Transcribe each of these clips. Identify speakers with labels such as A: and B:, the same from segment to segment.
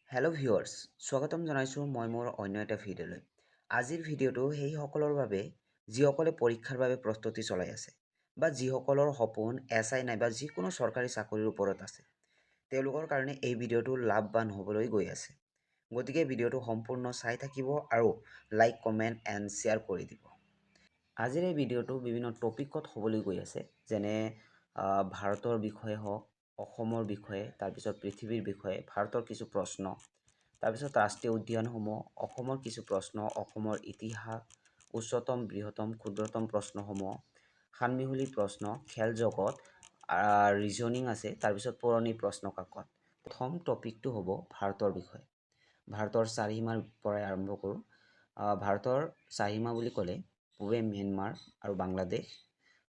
A: Hello' viewers, স্বাগতম জনাইছোঁ মই মোৰ অন্য এটা ভিডিঅ'লৈ। আজিৰ ভিডিঅ'টো সেইসকলৰ বাবে যিসকলে পৰীক্ষাৰ বাবে প্ৰস্তুতি চলাই আছে বা যিসকলৰ সপোন SI নাইবা যিকোনো চৰকাৰী চাকৰিৰ ওপৰত আছে, তেওঁলোকৰ কাৰণে এই ভিডিঅ'টো লাভৱান হ'বলৈ গৈ আছে। গতিকে ভিডিঅ'টো সম্পূৰ্ণ চাই থাকিব আৰু লাইক, কমেণ্ট এণ্ড শ্বেয়াৰ কৰি দিব। আজিৰ এই ভিডিঅ'টো বিভিন্ন টপিকত হ'বলৈ গৈ আছে, যেনে ভাৰতৰ বিষয়ে হওক, অসমৰ বিষয়ে, তাৰপিছত পৃথিৱীৰ বিষয়ে, ভাৰতৰ কিছু প্ৰশ্ন, তাৰপিছত ৰাষ্ট্ৰীয় উদ্যানসমূহ, অসমৰ কিছু প্ৰশ্ন, অসমৰ ইতিহাস, উচ্চতম, বৃহত্তম, ক্ষুদ্ৰতম প্ৰশ্নসমূহ, সানমিহলি প্ৰশ্ন, খেল জগত, ৰিজনিং আছে, তাৰপিছত পুৰণি প্ৰশ্ন কাকত। প্ৰথম টপিকটো হ'ব ভাৰতৰ বিষয়ে। ভাৰতৰ চাৰিসীমাৰ পৰাই আৰম্ভ কৰোঁ। ভাৰতৰ চাৰিসীমা বুলি ক'লে পূবে ম্যানমাৰ আৰু বাংলাদেশ,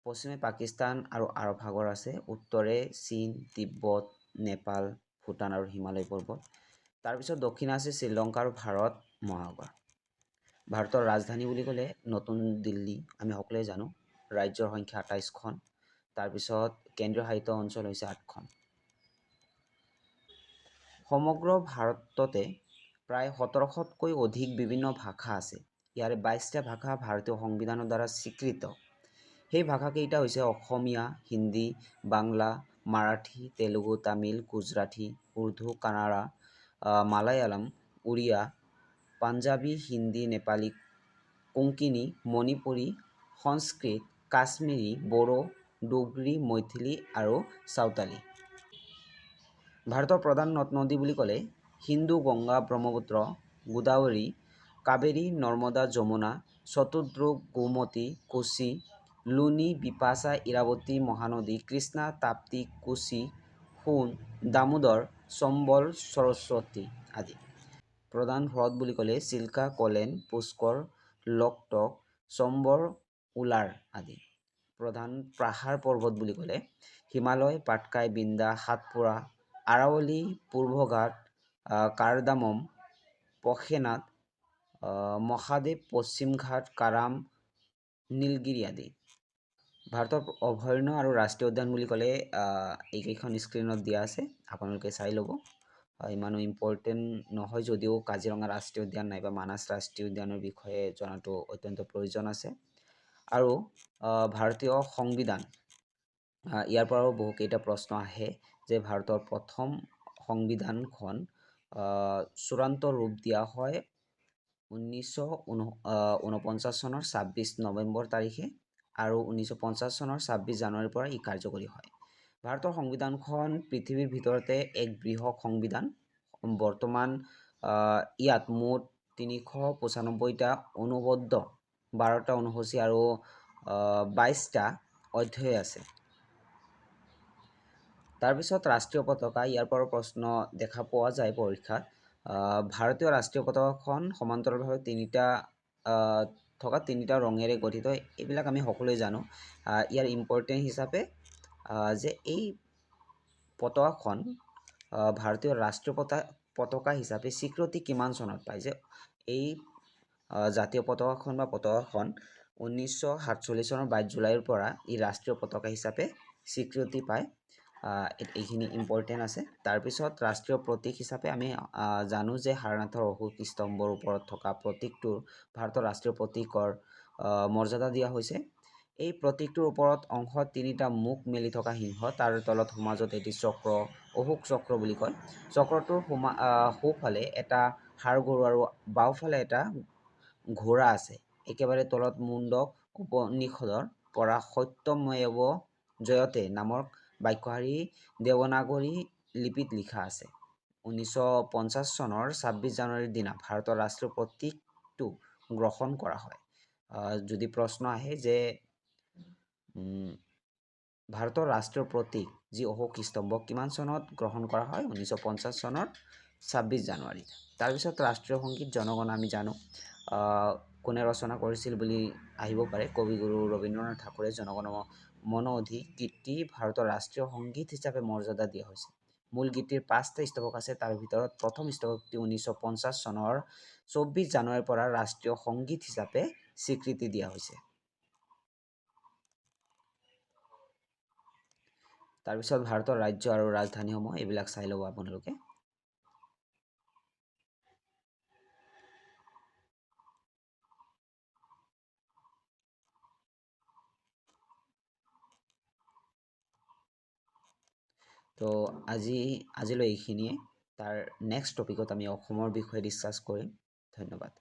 A: পশ্চিমে পাকিস্তান আৰু আৰৱ সাগৰ আছে, উত্তৰে চীন, তিব্বত, নেপাল, ভূটান আৰু হিমালয় পৰ্বত। তাৰপিছত দক্ষিণে আছে শ্ৰীলংকা আৰু ভাৰত মহাসাগৰ। ভাৰতৰ ৰাজধানী বুলি ক'লে নতুন দিল্লী, আমি সকলোৱে জানো। ৰাজ্যৰ সংখ্যা 28খন। তাৰপিছত কেন্দ্ৰীয় শাসিত অঞ্চল হৈছে 8খন। সমগ্ৰ ভাৰততে প্ৰায় 1700তকৈ অধিক বিভিন্ন ভাষা আছে। ইয়াৰে 22টা ভাষা ভাৰতীয় সংবিধানৰ দ্বাৰা স্বীকৃত। সেই ভাষাকেইটা হৈছে অসমীয়া, হিন্দী, বাংলা, মাৰাঠী, তেলেগু, তামিল, গুজৰাটী, উৰ্দু, কানাড়া, মালায়ালম, উৰিয়া, পাঞ্জাবী, হিন্দী, নেপালী, কোঙ্কণী, মণিপুৰী, সংস্কৃত, কাশ্মীৰী, বড়ো, ডোগৰী, মৈথিলী আৰু চাওতালী। ভাৰতৰ প্ৰধান নদ নদী বুলি ক'লে সিন্ধু, গংগা, ব্ৰহ্মপুত্ৰ, গোদাৱৰী, কাবেৰী, নৰ্মদা, যমুনা, শতদ্ৰু, গোমতী, কোচি, লুনি, বিপাশা, ইৰাৱতী, মহানদী, কৃষ্ণা, তাপ্তি, কোচি, সোণ, দামোদৰ, চম্বল, সৰস্বতী আদি। প্ৰধান হ্ৰদ বুলি ক'লে চিল্কা, কলেন, পুষ্কৰ, লোকটক, চম্বৰ, উলাৰ আদি। প্ৰধান পাহাৰ পৰ্বত বুলি ক'লে হিমালয়, পাটকাই, বিন্দা, সাতপুৰা, আৰাৱলী, পূৰ্বঘাট, কাৰদামম, পশেনাথ, মহাদেৱ, পশ্চিমঘাট, কাৰাম, নীলগিৰি আদি। ভাৰতৰ অভয়াৰণ্য আৰু ৰাষ্ট্ৰীয় উদ্যান বুলি ক'লে এইকেইখন স্ক্ৰীণত দিয়া আছে, আপোনালোকে চাই ল'ব। ইমানো ইম্পৰ্টেণ্ট নহয় যদিও কাজিৰঙা ৰাষ্ট্ৰীয় উদ্যান নাইবা মানাস ৰাষ্ট্ৰীয় উদ্যানৰ বিষয়ে জনাটো অত্যন্ত প্ৰয়োজন আছে। আৰু ভাৰতীয় সংবিধান, ইয়াৰ পৰাও বহুকেইটা প্ৰশ্ন আহে যে ভাৰতৰ প্ৰথম সংবিধানখন চূড়ান্ত ৰূপ দিয়া হয় 1949 চনৰ 26 নৱেম্বৰ তাৰিখে আৰু 1950 চনৰ 26 জানুৱাৰীৰ পৰা ই কাৰ্যকৰী হয়। ভাৰতৰ সংবিধানখন পৃথিৱীৰ ভিতৰতে এক বৃহৎ সংবিধান। বৰ্তমান ইয়াত মুঠ 395টা অনুবদ্ধ, 12টা অনুসূচী আৰু 22টা অধ্যায় আছে। তাৰপিছত ৰাষ্ট্ৰীয় পতাকা, ইয়াৰ পৰা প্ৰশ্ন দেখা পোৱা যায় পৰীক্ষাত। ভাৰতীয় ৰাষ্ট্ৰীয় পতাকাখন সমান্তৰালভাৱে থকা তিনিটা ৰঙেৰে গঠিত, এইবিলাক আমি সকলোৱে জানো। ইয়াৰ ইম্পৰ্টেণ্ট হিচাপে যে এই পতাকাখন ভাৰতীয় ৰাষ্ট্ৰীয় পতাকা হিচাপে স্বীকৃতি কিমান চনত পায়, যে এই জাতীয় পতাকাখন বা পতাকাখন 1947 চনৰ 22 জুলাইৰ পৰা ই ৰাষ্ট্ৰীয় পতাকা হিচাপে স্বীকৃতি পায়। এইখিনি ইম্পৰ্টেণ্ট আছে। তাৰপিছত ৰাষ্ট্ৰীয় প্ৰতীক হিচাপে আমি জানো যে হাৰনাথৰ অশোক স্তম্ভৰ ওপৰত থকা প্ৰতীকটোৰ ভাৰতৰ ৰাষ্ট্ৰীয় প্ৰতীকৰ মৰ্যাদা দিয়া হৈছে। এই প্ৰতীকটোৰ ওপৰত অংশত 3টা মুখ মেলি থকা সিংহ, তাৰ তলত সমাজত এটি চক্ৰ, অশোক চক্ৰ বুলি কয়। চক্ৰটোৰ সোঁফালে এটা ষাঁড় গৰু আৰু বাওঁফালে এটা ঘোঁৰা আছে। একেবাৰে তলত মুণ্ডক উপনিষদৰ পৰা সত্যমেৱ জয়তে নামৰ বাক্যশাৰী দেৱনাগৰী লিপিত লিখা আছে। 1950 চনৰ 26 জানুৱাৰীৰ দিনা ভাৰতৰ ৰাষ্ট্ৰীয় প্ৰতীকটো গ্ৰহণ কৰা হয়। যদি প্ৰশ্ন আহে যে ভাৰতৰ ৰাষ্ট্ৰীয় প্ৰতীক যি অশোক স্তম্ভ কিমান চনত গ্ৰহণ কৰা হয়, 1950 চনৰ 26 জানুৱাৰীত। তাৰপিছত ৰাষ্ট্ৰীয় সংগীত জনগণ আমি জানো কোনে ৰচনা কৰিছিল বুলি আহিব পাৰে। কবিগুৰু ৰবীন্দ্ৰনাথ ঠাকুৰে জনগণ মন অধি গীতটি ভাৰতৰ ৰাষ্ট্ৰীয় সংগীত হিচাপে মৰ্যাদা দিয়া হৈছে। মূল গীতটিৰ 5টা স্তৱক আছে, তাৰ ভিতৰত প্ৰথম স্তৱকটি 1950 চনৰ 24 জানুৱাৰীৰ পৰা ৰাষ্ট্ৰীয় সংগীত হিচাপে স্বীকৃতি দিয়া হৈছে। তাৰপিছত ভাৰতৰ ৰাজ্য আৰু ৰাজধানীসমূহ, এইবিলাক চাই ল'ব আপোনালোকে। তো আজিলৈ এইখিনিয়ে। তাৰ নেক্সট টপিকত আমি অসমৰ বিষয়ে ডিছকাছ কৰিম। ধন্যবাদ।